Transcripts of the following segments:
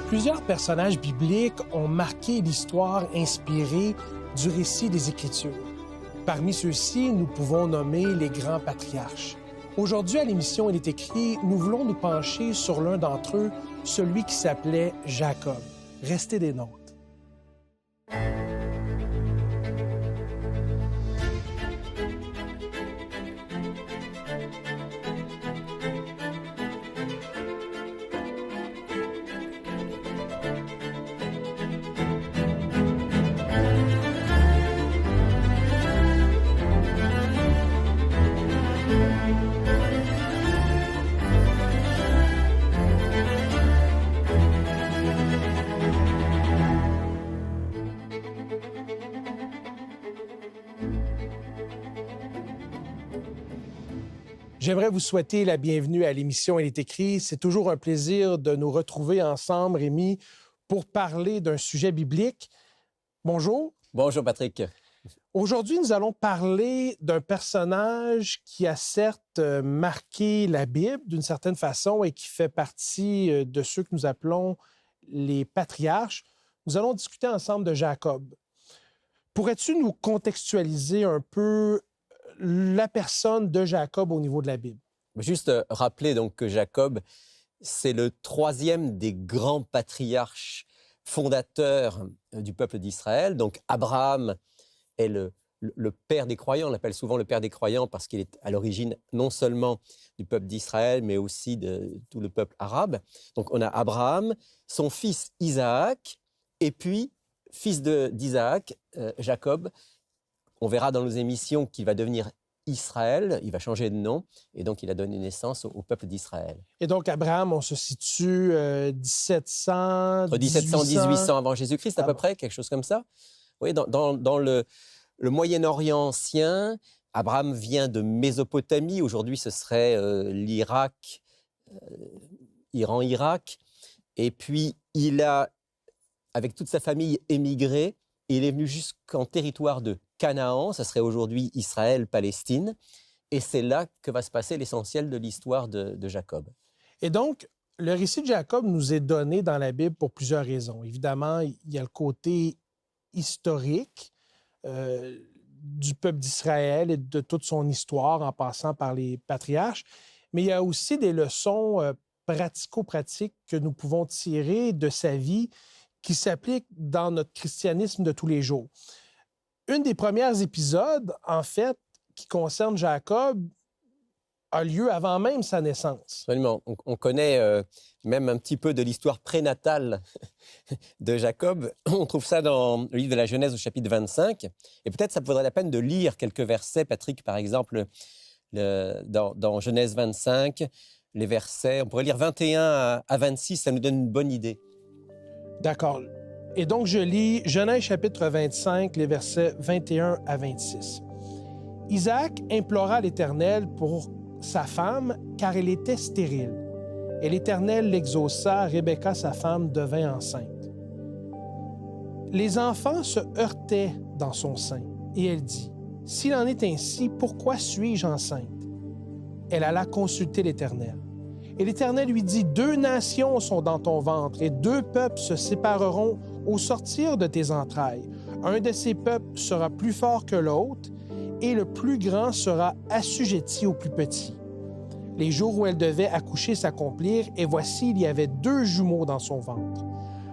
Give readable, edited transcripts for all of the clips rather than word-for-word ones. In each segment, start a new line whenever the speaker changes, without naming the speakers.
Plusieurs personnages bibliques ont marqué l'histoire inspirée du récit des Écritures. Parmi ceux-ci, nous pouvons nommer les grands patriarches. Aujourd'hui, à l'émission Il est écrit, nous voulons nous pencher sur l'un d'entre eux, celui qui s'appelait Jacob. Restez des nôtres. J'aimerais vous souhaiter la bienvenue à l'émission Il est écrit. C'est toujours un plaisir de nous retrouver ensemble, Rémi, pour parler d'un sujet biblique. Bonjour.
Bonjour, Patrick.
Aujourd'hui, nous allons parler d'un personnage qui a certes marqué la Bible d'une certaine façon et qui fait partie de ceux que nous appelons les patriarches. Nous allons discuter ensemble de Jacob. Pourrais-tu nous contextualiser un peu la personne de Jacob au niveau de la Bible?
Juste rappeler donc que Jacob, c'est le troisième des grands patriarches fondateurs du peuple d'Israël. Donc Abraham est le père des croyants, on l'appelle souvent le père des croyants parce qu'il est à l'origine non seulement du peuple d'Israël, mais aussi de tout le peuple arabe. Donc on a Abraham, son fils Isaac, et puis fils d'Isaac, Jacob. On verra dans nos émissions qu'il va devenir Israël, il va changer de nom, et donc il a donné naissance au peuple d'Israël.
Et donc, Abraham, on se situe 1700...
Entre 1700 et 1800 avant Jésus-Christ, à peu près, quelque chose comme ça. Oui, dans le Moyen-Orient ancien, Abraham vient de Mésopotamie, aujourd'hui ce serait l'Irak, Iran-Irak, et puis il a, avec toute sa famille, émigré, et il est venu jusqu'en territoire de Canaan, ça serait aujourd'hui Israël, Palestine, et c'est là que va se passer l'essentiel de l'histoire de Jacob.
Et donc, le récit de Jacob nous est donné dans la Bible pour plusieurs raisons. Évidemment, il y a le côté historique du peuple d'Israël et de toute son histoire en passant par les patriarches, mais il y a aussi des leçons pratico-pratiques que nous pouvons tirer de sa vie qui s'appliquent dans notre christianisme de tous les jours. Une des premières épisodes, en fait, qui concerne Jacob, a lieu avant même sa naissance.
Absolument. On connaît même un petit peu de l'histoire prénatale de Jacob. On trouve ça dans le livre de la Genèse au chapitre 25. Et peut-être ça vaudrait la peine de lire quelques versets, Patrick, par exemple, dans Genèse 25, les versets, on pourrait lire 21 à 26, ça nous donne une bonne idée.
D'accord. Et donc, je lis Genèse chapitre 25, les versets 21 à 26. Isaac implora l'Éternel pour sa femme, car elle était stérile. Et l'Éternel l'exauça, Rebecca, sa femme, devint enceinte. Les enfants se heurtaient dans son sein, et elle dit, « S'il en est ainsi, pourquoi suis-je enceinte? » Elle alla consulter l'Éternel. Et l'Éternel lui dit, « 2 nations sont dans ton ventre, et 2 peuples se sépareront au sortir de tes entrailles. Un de ces peuples sera plus fort que l'autre, et le plus grand sera assujetti au plus petit. » Les jours où elle devait accoucher s'accomplirent, et voici, il y avait 2 jumeaux dans son ventre.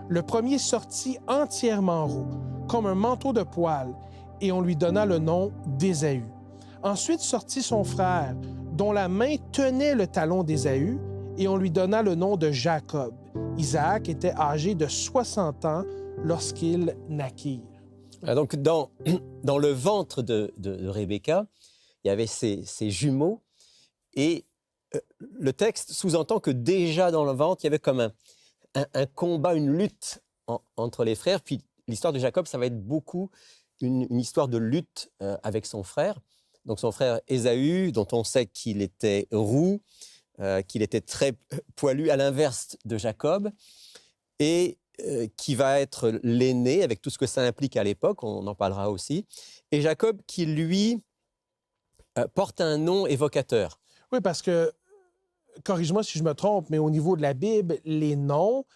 Le premier sortit entièrement roux, comme un manteau de poil, et on lui donna le nom d'Ésaü. Ensuite sortit son frère, dont la main tenait le talon d'Ésaü, et on lui donna le nom de Jacob. Isaac était âgé de 60 ans lorsqu'ils naquirent.
Donc, dans le ventre de Rebecca, il y avait ces jumeaux, et le texte sous-entend que déjà dans le ventre, il y avait comme un combat, une lutte entre les frères. Puis l'histoire de Jacob, ça va être beaucoup une histoire de lutte avec son frère. Donc son frère Ésaü, dont on sait qu'il était roux, qu'il était très poilu, à l'inverse de Jacob, et qui va être l'aîné, avec tout ce que ça implique à l'époque, on en parlera aussi. Et Jacob qui, lui, porte un nom évocateur.
Oui, parce que, corrige-moi si je me trompe, mais au niveau de la Bible, les noms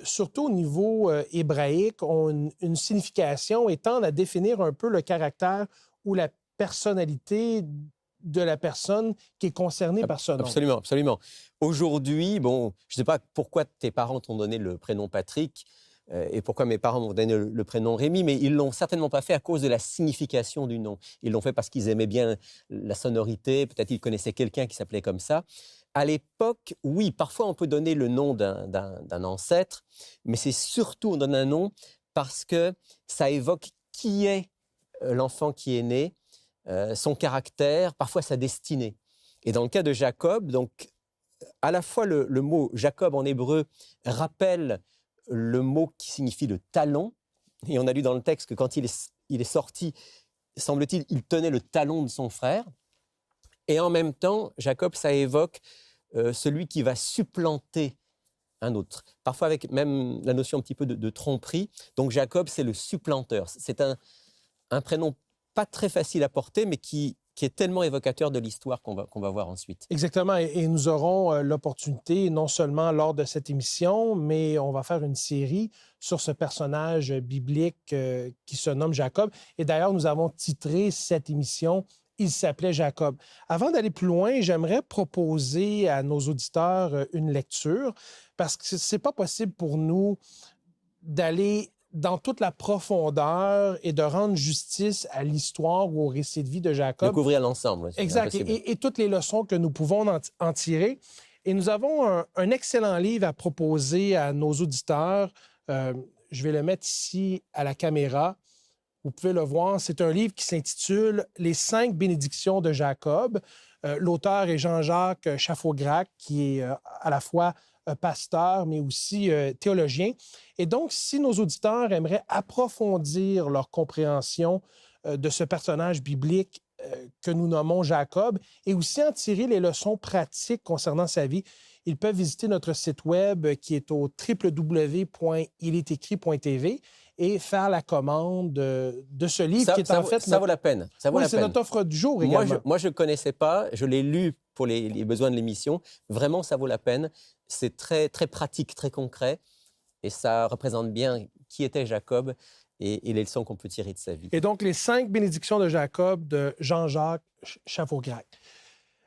surtout au niveau hébraïque, ont une signification et tendent à définir un peu le caractère ou la personnalité de la personne qui est concernée par ce nom.
Absolument, absolument. Aujourd'hui, bon, je ne sais pas pourquoi tes parents t'ont donné le prénom Patrick et pourquoi mes parents m'ont donné le prénom Rémi, mais ils ne l'ont certainement pas fait à cause de la signification du nom. Ils l'ont fait parce qu'ils aimaient bien la sonorité, peut-être ils connaissaient quelqu'un qui s'appelait comme ça. À l'époque, oui, parfois on peut donner le nom d'un ancêtre, mais c'est surtout on donne un nom parce que ça évoque qui est l'enfant qui est né, son caractère, parfois sa destinée. Et dans le cas de Jacob, donc, à la fois le mot Jacob en hébreu rappelle le mot qui signifie le talon, et on a lu dans le texte que quand il est sorti, semble-t-il, il tenait le talon de son frère, et en même temps, Jacob, ça évoque celui qui va supplanter un autre, parfois avec même la notion un petit peu de tromperie. Donc Jacob, c'est le supplanteur. C'est un prénom pas très facile à porter, mais qui est tellement évocateur de l'histoire qu'on va voir ensuite.
Exactement, et nous aurons l'opportunité, non seulement lors de cette émission, mais on va faire une série sur ce personnage biblique qui se nomme Jacob. Et d'ailleurs, nous avons titré cette émission « Il s'appelait Jacob ». Avant d'aller plus loin, j'aimerais proposer à nos auditeurs une lecture, parce que ce n'est pas possible pour nous d'aller dans toute la profondeur et de rendre justice à l'histoire ou au récit de vie de Jacob.
De couvrir l'ensemble.
Exact, et toutes les leçons que nous pouvons en tirer. Et nous avons un excellent livre à proposer à nos auditeurs. Je vais le mettre ici à la caméra. Vous pouvez le voir. C'est un livre qui s'intitule « Les 5 bénédictions de Jacob ». L'auteur est Jean-Jacques Chafaugrac, qui est à la fois pasteur, mais aussi théologien. Et donc, si nos auditeurs aimeraient approfondir leur compréhension de ce personnage biblique que nous nommons Jacob, et aussi en tirer les leçons pratiques concernant sa vie, ils peuvent visiter notre site web qui est au www.iletécrit.tv et faire la commande de ce livre qui est en fait...
Ça vaut la peine. Ça vaut la
c'est
peine.
notre offre du jour également.
Moi, je ne connaissais pas. Je l'ai lu pour les besoins de l'émission. Vraiment, ça vaut la peine. C'est très, très pratique, très concret. Et ça représente bien qui était Jacob et les leçons qu'on peut tirer de sa vie.
Et donc, les 5 bénédictions de Jacob de Jean-Jacques Chafaugrac.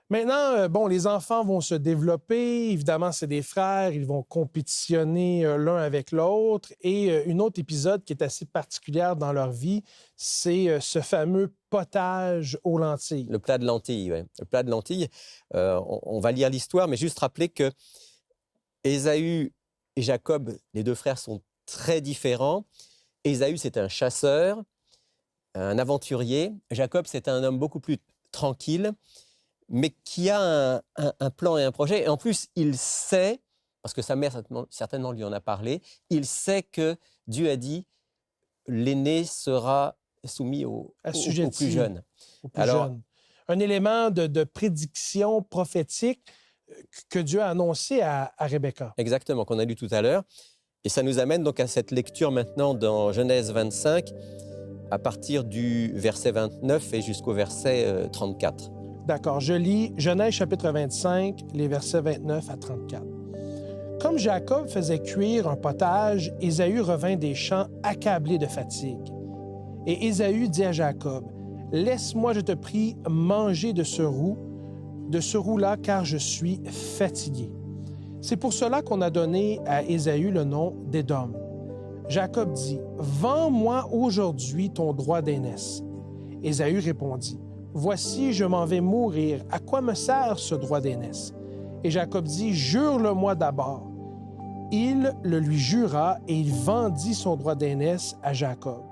Maintenant, bon, les enfants vont se développer. Évidemment, c'est des frères. Ils vont compétitionner l'un avec l'autre. Et une autre épisode qui est assez particulière dans leur vie, c'est ce fameux potage aux lentilles.
Le plat de lentilles, oui. Le plat de lentilles. On va lire l'histoire, mais juste rappeler que Ésaü et Jacob, les 2 frères, sont très différents. Ésaü, c'est un chasseur, un aventurier. Jacob, c'est un homme beaucoup plus tranquille, mais qui a un plan et un projet. Et en plus, il sait, parce que sa mère certainement lui en a parlé, il sait que Dieu a dit l'aîné sera soumis au plus jeune.
Un élément de prédiction prophétique que Dieu a annoncé à Rebecca.
Exactement, qu'on a lu tout à l'heure. Et ça nous amène donc à cette lecture maintenant dans Genèse 25, à partir du verset 29 et jusqu'au verset 34.
D'accord, je lis Genèse chapitre 25, les versets 29 à 34. Comme Jacob faisait cuire un potage, Ésaü revint des champs accablé de fatigue. Et Ésaü dit à Jacob, « Laisse-moi, je te prie, manger de ce roux-là, car je suis fatigué. » C'est pour cela qu'on a donné à Ésaü le nom d'Édom. Jacob dit, « Vends-moi aujourd'hui ton droit d'aînesse. » Ésaü répondit, « Voici, je m'en vais mourir. À quoi me sert ce droit d'aînesse? » Et Jacob dit, « Jure-le-moi d'abord. » Il le lui jura et il vendit son droit d'aînesse à Jacob.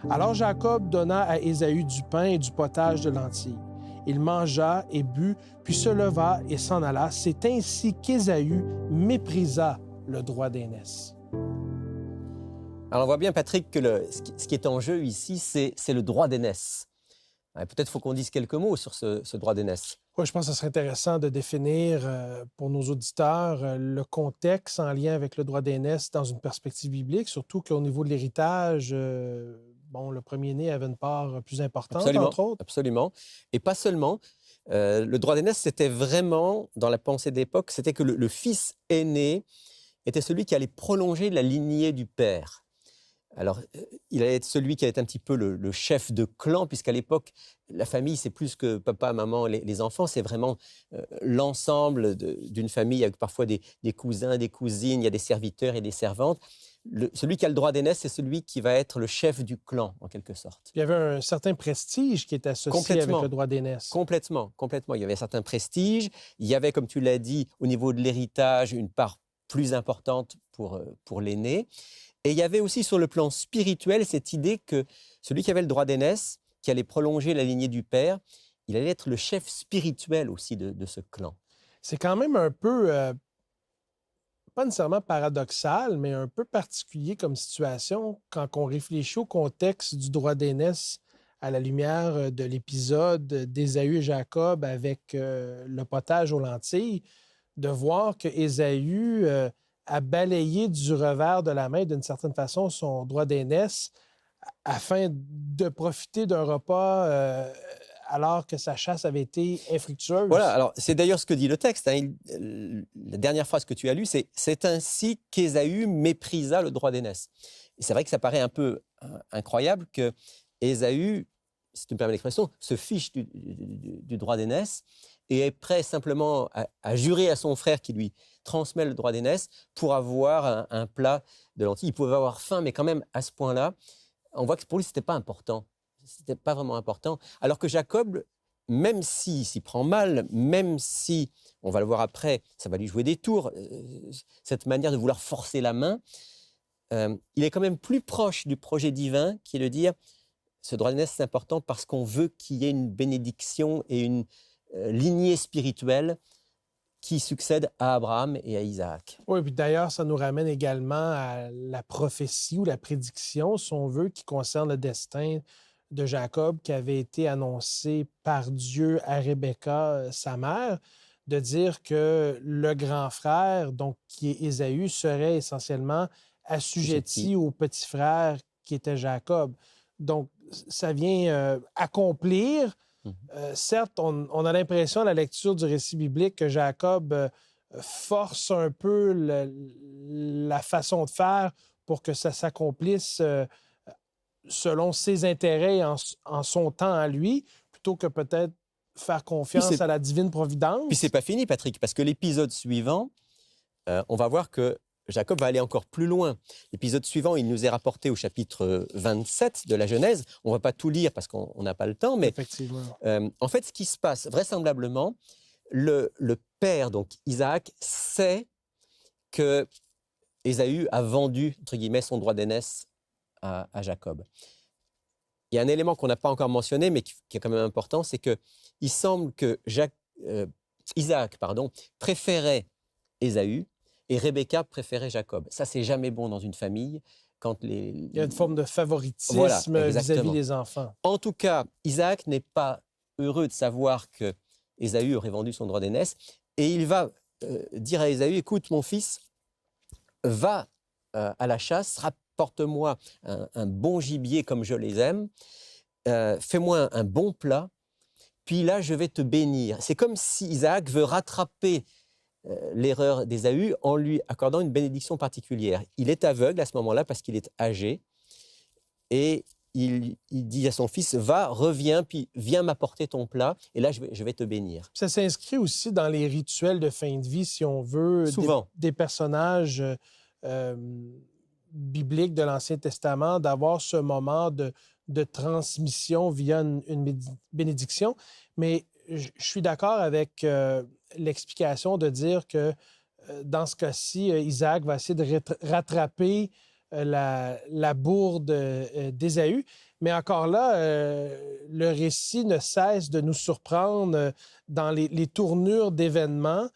Alors Jacob donna à Ésaü du pain et du potage de lentilles. Il mangea et but, puis se leva et s'en alla. C'est ainsi qu'Ésaü méprisa le droit d'aînesse.
Alors on voit bien, Patrick, que ce qui est en jeu ici, c'est le droit d'aînesse. Peut-être faut qu'on dise quelques mots sur ce droit d'aînesse.
Oui, je pense que ce serait intéressant de définir pour nos auditeurs le contexte en lien avec le droit d'aînesse dans une perspective biblique, surtout qu'au niveau de l'héritage, le premier-né avait une part plus importante, entre autres.
Absolument. Et pas seulement. Le droit d'aînesse, c'était vraiment, dans la pensée d'époque, c'était que le fils aîné était celui qui allait prolonger la lignée du père. Alors, il allait être celui qui allait être un petit peu le chef de clan, puisqu'à l'époque, la famille, c'est plus que papa, maman, les enfants, c'est vraiment l'ensemble d'une famille avec parfois des cousins, des cousines, il y a des serviteurs et des servantes. Celui qui a le droit d'aînesse, c'est celui qui va être le chef du clan, en quelque sorte.
Il y avait un certain prestige qui était associé avec le droit d'aînesse.
Complètement, complètement. Il y avait un certain prestige. Il y avait, comme tu l'as dit, au niveau de l'héritage, une part plus importante pour l'aîné. Et il y avait aussi sur le plan spirituel cette idée que celui qui avait le droit d'aînesse, qui allait prolonger la lignée du père, il allait être le chef spirituel aussi de ce clan.
C'est quand même un peu, pas nécessairement paradoxal, mais un peu particulier comme situation quand on réfléchit au contexte du droit d'aînesse à la lumière de l'épisode d'Ésaü et Jacob avec le potage aux lentilles, de voir que Ésaü a balayé du revers de la main, d'une certaine façon, son droit d'aînesse afin de profiter d'un repas alors que sa chasse avait été infructueuse.
Voilà, alors c'est d'ailleurs ce que dit le texte. Hein. La dernière phrase que tu as lue, c'est « C'est ainsi qu'Ésaü méprisa le droit d'aînesse ». C'est vrai que ça paraît un peu incroyable que Ésaü, si tu me permets l'expression, se fiche du droit d'aînesse et est prêt simplement à jurer à son frère qui lui transmet le droit d'aînesse pour avoir un plat de lentilles. Il pouvait avoir faim, mais quand même, à ce point-là, on voit que pour lui, ce n'était pas important. Ce n'était pas vraiment important. Alors que Jacob, même s'il s'y prend mal, même si, on va le voir après, ça va lui jouer des tours, cette manière de vouloir forcer la main, il est quand même plus proche du projet divin qui est de dire ce droit d'aînesse, c'est important parce qu'on veut qu'il y ait une bénédiction et une lignée spirituelle qui succède à Abraham et à Isaac.
Oui, puis d'ailleurs, ça nous ramène également à la prophétie ou la prédiction, si on veut, qui concerne le destin de Jacob, qui avait été annoncé par Dieu à Rebecca, sa mère, de dire que le grand frère, donc qui est Ésaü, serait essentiellement assujetti au petit frère qui était Jacob. Donc, ça vient accomplir. Certes, on a l'impression à la lecture du récit biblique que Jacob force un peu la façon de faire pour que ça s'accomplisse selon ses intérêts et en son temps à lui, plutôt que peut-être faire confiance à la divine providence.
Puis c'est pas fini, Patrick, parce que l'épisode suivant, on va voir que Jacob va aller encore plus loin. L'épisode suivant, il nous est rapporté au chapitre 27 de la Genèse. On ne va pas tout lire parce qu'on n'a pas le temps, mais
effectivement.
En fait, ce qui se passe, vraisemblablement, le père, donc Isaac, sait que Ésaü a vendu, entre guillemets, son droit d'aînesse à Jacob. Il y a un élément qu'on n'a pas encore mentionné, mais qui est quand même important, c'est qu'il semble que Isaac préférait Ésaü et Rebecca préférait Jacob. Ça, c'est jamais bon dans une famille. Il
y a une forme de favoritisme vis-à-vis des enfants.
En tout cas, Isaac n'est pas heureux de savoir que Ésaü aurait vendu son droit d'aînesse et il va dire à Ésaü, écoute mon fils, va à la chasse, rapporte-moi un bon gibier comme je les aime, fais-moi un bon plat, puis là je vais te bénir. C'est comme si Isaac veut rattraper l'erreur d'Ésaü en lui accordant une bénédiction particulière. Il est aveugle à ce moment-là parce qu'il est âgé et il dit à son fils, va, reviens, puis viens m'apporter ton plat et là je vais te bénir.
Ça s'inscrit aussi dans les rituels de fin de vie, si on veut,
souvent.
Des personnages bibliques de l'Ancien Testament, d'avoir ce moment de transmission via une bénédiction. Mais je suis d'accord avec l'explication de dire que dans ce cas-ci, Isaac va essayer de rattraper la bourde d'Ésaü. Mais encore là, le récit ne cesse de nous surprendre dans les tournures d'événements.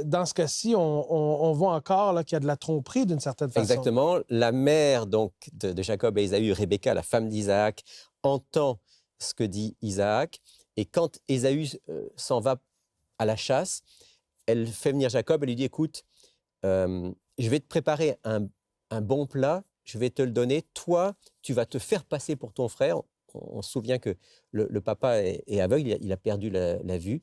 Dans ce cas-ci, on voit encore qu'il y a de la tromperie d'une certaine façon.
Exactement. La mère donc, de Jacob et Ésaü, Rebecca, la femme d'Isaac, entend ce que dit Isaac. Et quand Ésaü s'en va à la chasse, elle fait venir Jacob et lui dit, écoute, je vais te préparer un bon plat, je vais te le donner. Toi, tu vas te faire passer pour ton frère. On se souvient que le papa est aveugle, il a perdu la vue.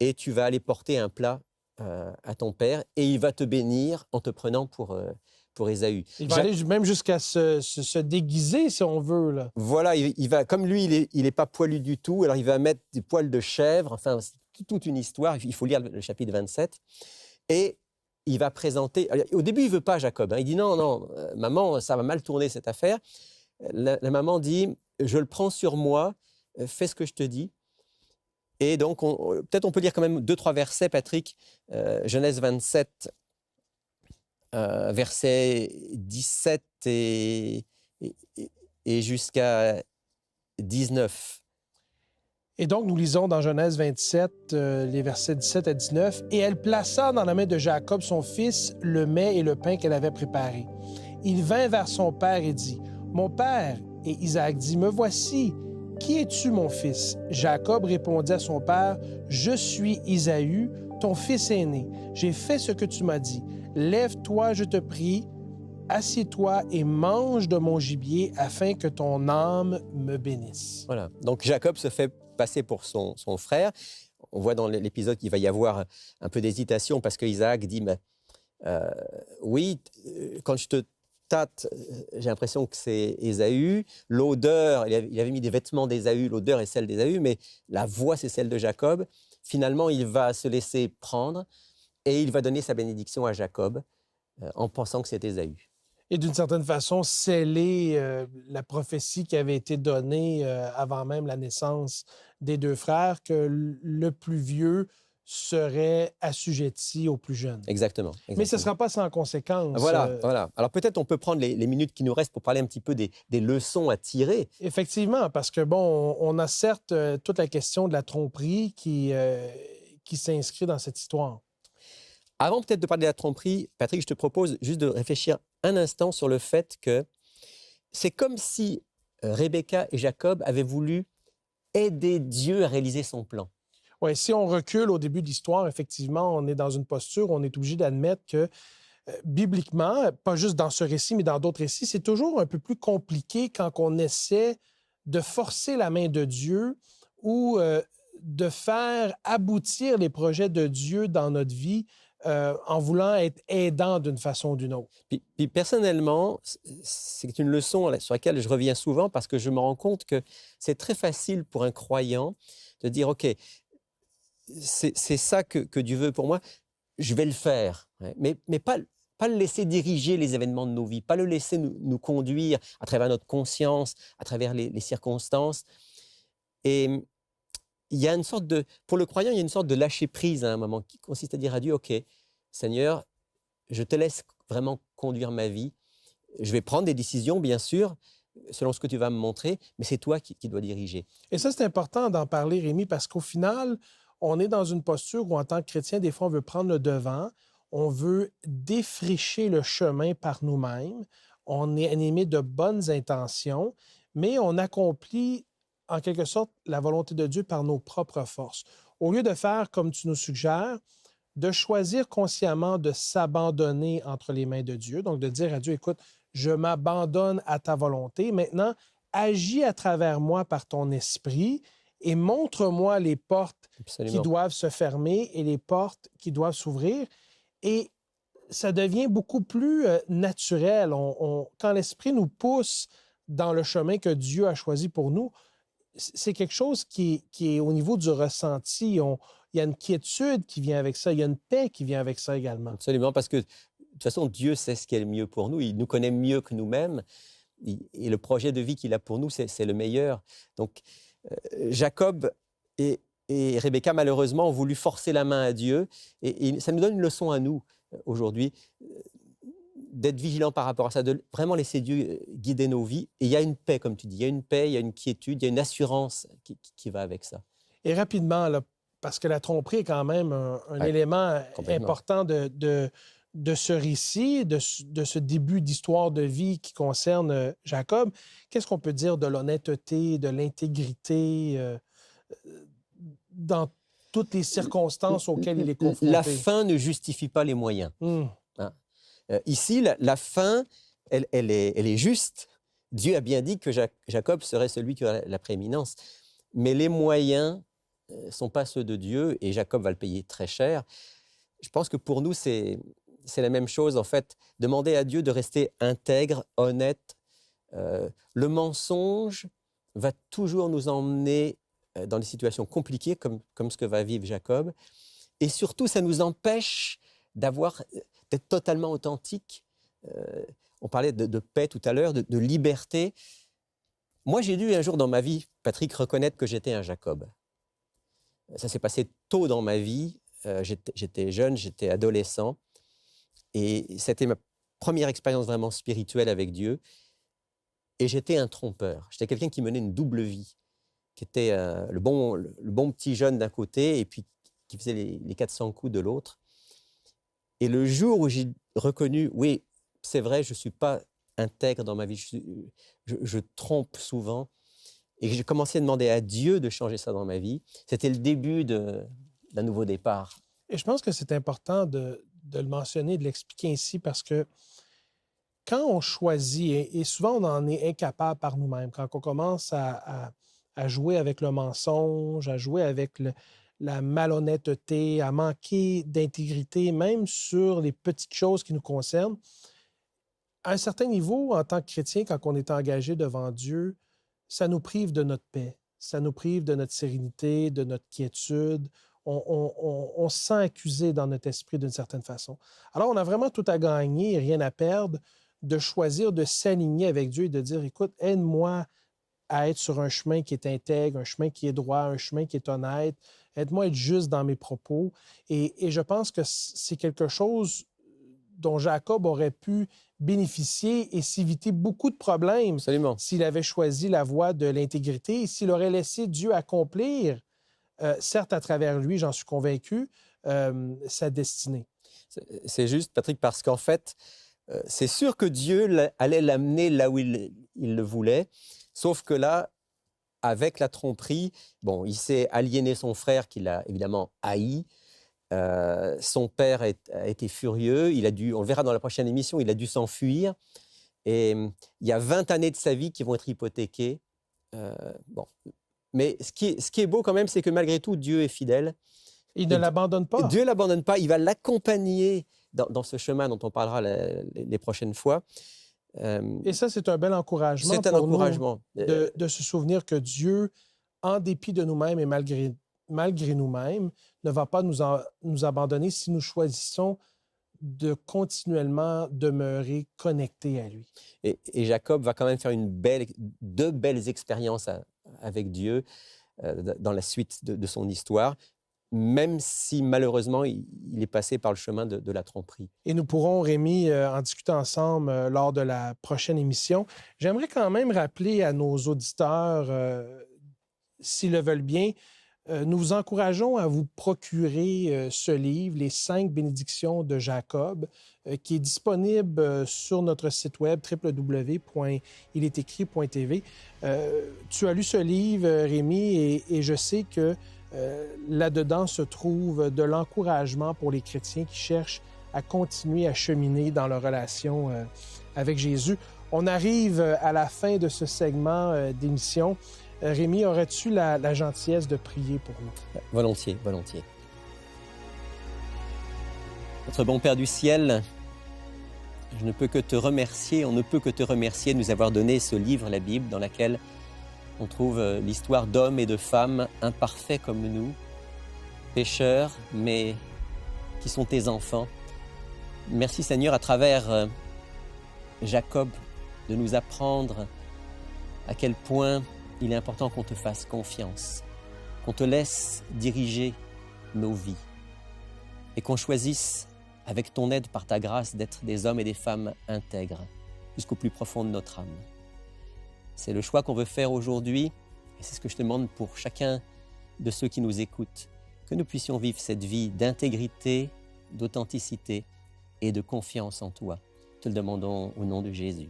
Et tu vas aller porter un plat à ton père et il va te bénir en te prenant pour Ésaü.
Il va aller même jusqu'à se déguiser, si on veut, là.
Voilà, il va, comme lui, il est pas poilu du tout, alors il va mettre des poils de chèvre, enfin, c'est toute une histoire, il faut lire le chapitre 27. Et il va présenter... Au début, il ne veut pas Jacob, hein. Il dit non, non, maman, ça va mal tourner cette affaire. La maman dit, je le prends sur moi, fais ce que je te dis. Et donc, peut-être on peut lire quand même 2-3 versets, Patrick. Genèse 27, versets 17 et jusqu'à 19.
Et donc, nous lisons dans Genèse 27, les versets 17 à 19. « Et elle plaça dans la main de Jacob, son fils, le mets et le pain qu'elle avait préparés. Il vint vers son père et dit, « Mon père. » Et Isaac dit, « Me voici. Qui es-tu, mon fils? » Jacob répondit à son père, « Je suis Ésaü, ton fils aîné. J'ai fait ce que tu m'as dit. Lève-toi, je te prie, assieds-toi et mange de mon gibier afin que ton âme me bénisse. »
Voilà. Donc Jacob se fait passer pour son frère. On voit dans l'épisode qu'il va y avoir un peu d'hésitation parce qu'Isaac dit mais, oui, quand je te tâte, j'ai l'impression que c'est Ésaü. L'odeur, il avait mis des vêtements d'Ésaü, l'odeur est celle d'Ésaü, mais la voix, c'est celle de Jacob. Finalement, il va se laisser prendre et il va donner sa bénédiction à Jacob en pensant que c'est Ésaü.
Et d'une certaine façon, sceller la prophétie qui avait été donnée avant même la naissance des deux frères, que le plus vieux serait assujetti au plus jeune.
Exactement.
Mais ce ne sera pas sans conséquence.
Voilà, voilà. Alors peut-être on peut prendre les minutes qui nous restent pour parler un petit peu des leçons à tirer.
Effectivement, parce que bon, on a certes toute la question de la tromperie qui s'inscrit dans cette histoire.
Avant peut-être de parler de la tromperie, Patrick, je te propose juste de réfléchir un instant sur le fait que c'est comme si Rebecca et Jacob avaient voulu aider Dieu à réaliser son plan.
Oui, si on recule au début de l'histoire, effectivement, on est dans une posture où on est obligé d'admettre que bibliquement, pas juste dans ce récit, mais dans d'autres récits, c'est toujours un peu plus compliqué quand on essaie de forcer la main de Dieu ou de faire aboutir les projets de Dieu dans notre vie en voulant être aidant d'une façon ou d'une autre.
Puis personnellement, c'est une leçon sur laquelle je reviens souvent parce que je me rends compte que c'est très facile pour un croyant de dire, OK, c'est ça que Dieu veut pour moi, je vais le faire. Mais pas le laisser diriger les événements de nos vies, pas le laisser nous conduire à travers notre conscience, à travers les circonstances. Et il y a une sorte pour le croyant, il y a une sorte de lâcher prise à un moment qui consiste à dire à Dieu, OK, Seigneur, je te laisse vraiment conduire ma vie. Je vais prendre des décisions, bien sûr, selon ce que tu vas me montrer, mais c'est toi qui dois diriger.
Et ça, c'est important d'en parler, Rémi, parce qu'au final, on est dans une posture où, en tant que chrétien, des fois, on veut prendre le devant, on veut défricher le chemin par nous-mêmes, on est animé de bonnes intentions, mais on accomplit, en quelque sorte, la volonté de Dieu par nos propres forces. Au lieu de faire comme tu nous suggères, de choisir consciemment de s'abandonner entre les mains de Dieu, donc de dire à Dieu, écoute, je m'abandonne à ta volonté. Maintenant, agis à travers moi par ton esprit et montre-moi les portes qui doivent se fermer et les portes qui doivent s'ouvrir. Et ça devient beaucoup plus naturel. Quand l'esprit nous pousse dans le chemin que Dieu a choisi pour nous, c'est quelque chose qui est au niveau du ressenti. Il y a une quiétude qui vient avec ça. Il y a une paix qui vient avec ça également.
Absolument, parce que de toute façon, Dieu sait ce qui est le mieux pour nous. Il nous connaît mieux que nous-mêmes. Et le projet de vie qu'il a pour nous, c'est le meilleur. Donc, Jacob et Rebecca, malheureusement, ont voulu forcer la main à Dieu. Et ça nous donne une leçon à nous, aujourd'hui, d'être vigilants par rapport à ça, de vraiment laisser Dieu guider nos vies. Et il y a une paix, comme tu dis. Il y a une paix, il y a une quiétude, il y a une assurance qui va avec ça.
Et rapidement, là, parce que la tromperie est quand même un élément important de ce récit, de ce début d'histoire de vie qui concerne Jacob. Qu'est-ce qu'on peut dire de l'honnêteté, de l'intégrité dans toutes les circonstances auxquelles il est confronté?
La fin ne justifie pas les moyens. Ici, la fin, elle est juste. Dieu a bien dit que Jacob serait celui qui aurait la prééminence. Mais les moyens ne sont pas ceux de Dieu et Jacob va le payer très cher. je pense que pour nous, c'est la même chose, en fait. Demander à Dieu de rester intègre, honnête. Le mensonge va toujours nous emmener dans des situations compliquées, comme ce que va vivre Jacob. Et surtout, ça nous empêche d'être totalement authentique. On parlait de paix tout à l'heure, de liberté. Moi, j'ai dû un jour dans ma vie, Patrick, reconnaître que j'étais un Jacob. Ça s'est passé tôt dans ma vie. J'étais jeune, j'étais adolescent. Et c'était ma première expérience vraiment spirituelle avec Dieu. Et j'étais un trompeur. J'étais quelqu'un qui menait une double vie, qui était le bon petit jeune d'un côté et puis qui faisait les 400 coups de l'autre. Et le jour où j'ai reconnu, oui, c'est vrai, je ne suis pas intègre dans ma vie, je trompe souvent, et que j'ai commencé à demander à Dieu de changer ça dans ma vie, c'était le début d'un nouveau départ.
Et je pense que c'est important de le mentionner, de l'expliquer ici, parce que quand on choisit, et souvent on en est incapable par nous-mêmes, quand on commence à jouer avec le mensonge, à jouer avec la malhonnêteté, à manquer d'intégrité, même sur les petites choses qui nous concernent, à un certain niveau, en tant que chrétien, quand on est engagé devant Dieu, ça nous prive de notre paix, ça nous prive de notre sérénité, de notre quiétude. On se sent accusé dans notre esprit d'une certaine façon. Alors, on a vraiment tout à gagner et rien à perdre de choisir de s'aligner avec Dieu et de dire, écoute, aide-moi à être sur un chemin qui est intègre, un chemin qui est droit, un chemin qui est honnête. Aide-moi à être juste dans mes propos. Et je pense que c'est quelque chose dont Jacob aurait pu bénéficier et s'éviter beaucoup de problèmes.
Absolument.
S'il avait choisi la voie de l'intégrité et s'il aurait laissé Dieu accomplir, certes à travers lui, j'en suis convaincu, sa destinée.
C'est juste, Patrick, parce qu'en fait, c'est sûr que Dieu allait l'amener là où il le voulait, sauf que là, avec la tromperie, bon, il s'est aliéné son frère qu'il a évidemment haï. Son père a été furieux, on le verra dans la prochaine émission, il a dû s'enfuir. Et il y a 20 années de sa vie qui vont être hypothéquées. Bon. Mais ce qui est beau quand même, c'est que malgré tout, Dieu est fidèle.
Il ne l'abandonne pas.
Dieu ne l'abandonne pas, il va l'accompagner dans ce chemin dont on parlera les prochaines fois.
Et ça, c'est un bel encouragement
c'est un
pour
encouragement.
Nous de se souvenir que Dieu, en dépit de nous-mêmes et malgré nous-mêmes, ne va pas nous abandonner si nous choisissons de continuellement demeurer connectés à lui.
Et Jacob va quand même faire deux belles expériences avec Dieu dans la suite de son histoire, même si malheureusement il est passé par le chemin de la tromperie.
Et nous pourrons, Rémi, en discuter ensemble lors de la prochaine émission. J'aimerais quand même rappeler à nos auditeurs, s'ils le veulent bien, nous vous encourageons à vous procurer ce livre, Les 5 bénédictions de Jacob, qui est disponible sur notre site web www.ilesécrit.tv. Tu as lu ce livre, Rémi, et je sais que là-dedans se trouve de l'encouragement pour les chrétiens qui cherchent à continuer à cheminer dans leur relation avec Jésus. On arrive à la fin de ce segment d'émission. Rémi, aurais-tu la gentillesse de prier pour nous?
Volontiers, volontiers. Notre bon Père du ciel, je ne peux que te remercier, on ne peut que te remercier de nous avoir donné ce livre, la Bible, dans laquelle on trouve l'histoire d'hommes et de femmes imparfaits comme nous, pécheurs, mais qui sont tes enfants. Merci Seigneur, à travers Jacob, de nous apprendre à quel point il est important qu'on te fasse confiance, qu'on te laisse diriger nos vies et qu'on choisisse, avec ton aide, par ta grâce, d'être des hommes et des femmes intègres jusqu'au plus profond de notre âme. C'est le choix qu'on veut faire aujourd'hui et c'est ce que je te demande pour chacun de ceux qui nous écoutent, que nous puissions vivre cette vie d'intégrité, d'authenticité et de confiance en toi. Te le demandons au nom de Jésus.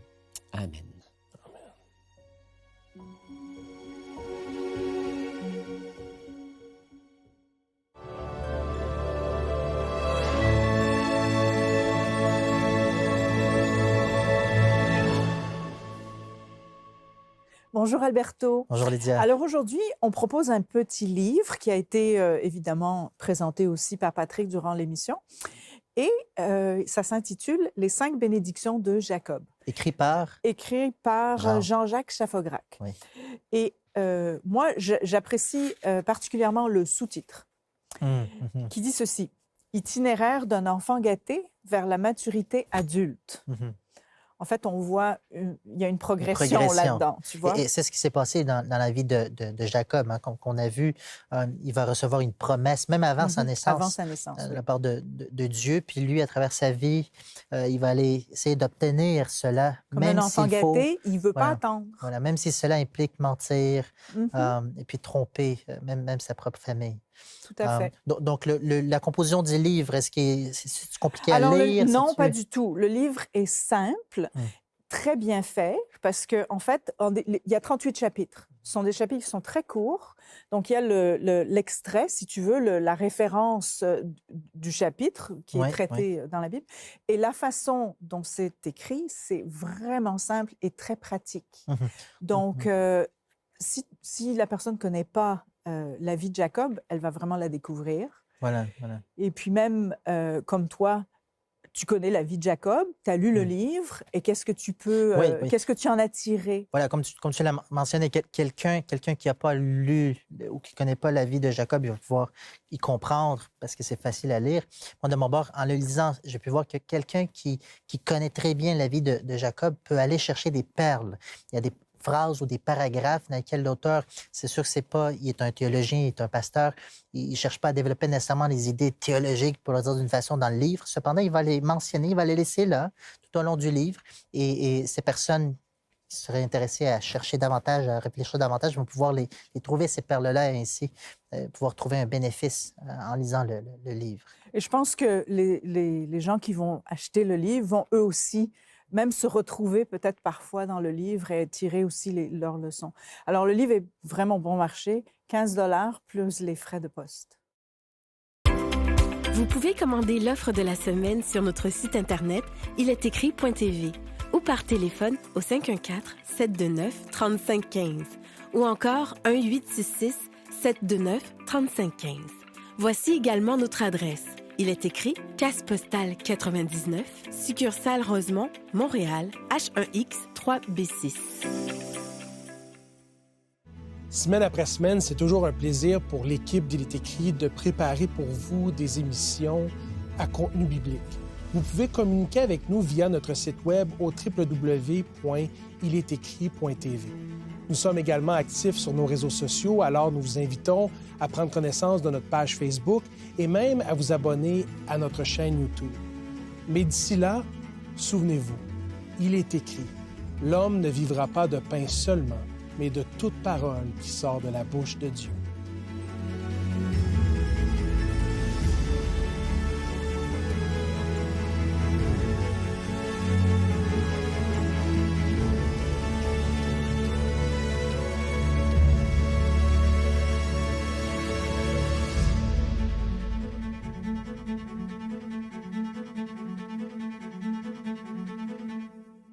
Amen.
Bonjour Alberto.
Bonjour Lydia.
Alors aujourd'hui, on propose un petit livre qui a été évidemment présenté aussi par Patrick durant l'émission. Et ça s'intitule « Les 5 bénédictions de Jacob ».
Écrit par
Jean-Jacques Chaffograc.
Oui.
Et moi, j'apprécie particulièrement le sous-titre qui dit ceci. « Itinéraire d'un enfant gâté vers la maturité adulte ». En fait, on voit, il y a une progression là-dedans, tu vois.
Et c'est ce qui s'est passé dans la vie de Jacob, hein, qu'on a vu. Il va recevoir une promesse, même avant sa naissance, de la part de Dieu. Puis lui, à travers sa vie, il va aller essayer d'obtenir cela.
Comme même un enfant gâté, il ne veut pas attendre.
Voilà, même si cela implique mentir et puis tromper même sa propre famille.
Tout à fait.
Donc, la composition du livre, est-ce que c'est compliqué à lire?
Non, pas du tout. Le livre est simple, très bien fait, parce qu'en fait, il y a 38 chapitres. Ce sont des chapitres qui sont très courts. Donc, il y a l'extrait, si tu veux, la référence du chapitre qui est traité dans la Bible. Et la façon dont c'est écrit, c'est vraiment simple et très pratique. Donc, si la personne ne connaît pas la vie de Jacob, elle va vraiment la découvrir.
Voilà.
Et puis même, comme toi, tu connais la vie de Jacob, tu as lu le livre, et qu'est-ce que tu peux... Qu'est-ce que tu en as tiré?
Voilà, comme tu l'as mentionné, quelqu'un qui n'a pas lu ou qui ne connaît pas la vie de Jacob, il va pouvoir y comprendre parce que c'est facile à lire. Moi, de mon bord, en le lisant, j'ai pu voir que quelqu'un qui connaît très bien la vie de Jacob peut aller chercher des perles. Il y a des phrases ou des paragraphes dans lesquels l'auteur, c'est sûr que c'est pas, il est un théologien, il est un pasteur, il ne cherche pas à développer nécessairement des idées théologiques, pour le dire d'une façon, dans le livre. Cependant, il va les mentionner, il va les laisser là, tout au long du livre. Et ces personnes qui seraient intéressées à chercher davantage, à réfléchir davantage, vont pouvoir les trouver, ces perles-là, et ainsi pouvoir trouver un bénéfice en lisant le livre.
Et je pense que les gens qui vont acheter le livre vont eux aussi même se retrouver peut-être parfois dans le livre et tirer aussi leurs leçons. Alors, le livre est vraiment bon marché, 15 $ plus les frais de poste.
Vous pouvez commander l'offre de la semaine sur notre site Internet ilestécrit.tv ou par téléphone au 514-729-3515 ou encore 1-866-729-3515. Voici également notre adresse. Il est écrit Caisse postale 99, succursale Rosemont, Montréal, H1X 3B6.
Semaine après semaine, c'est toujours un plaisir pour l'équipe d'Il est écrit de préparer pour vous des émissions à contenu biblique. Vous pouvez communiquer avec nous via notre site web au www.ilesécrit.tv. Nous sommes également actifs sur nos réseaux sociaux, alors nous vous invitons à prendre connaissance de notre page Facebook et même à vous abonner à notre chaîne YouTube. Mais d'ici là, souvenez-vous, il est écrit, « L'homme ne vivra pas de pain seulement, mais de toute parole qui sort de la bouche de Dieu. »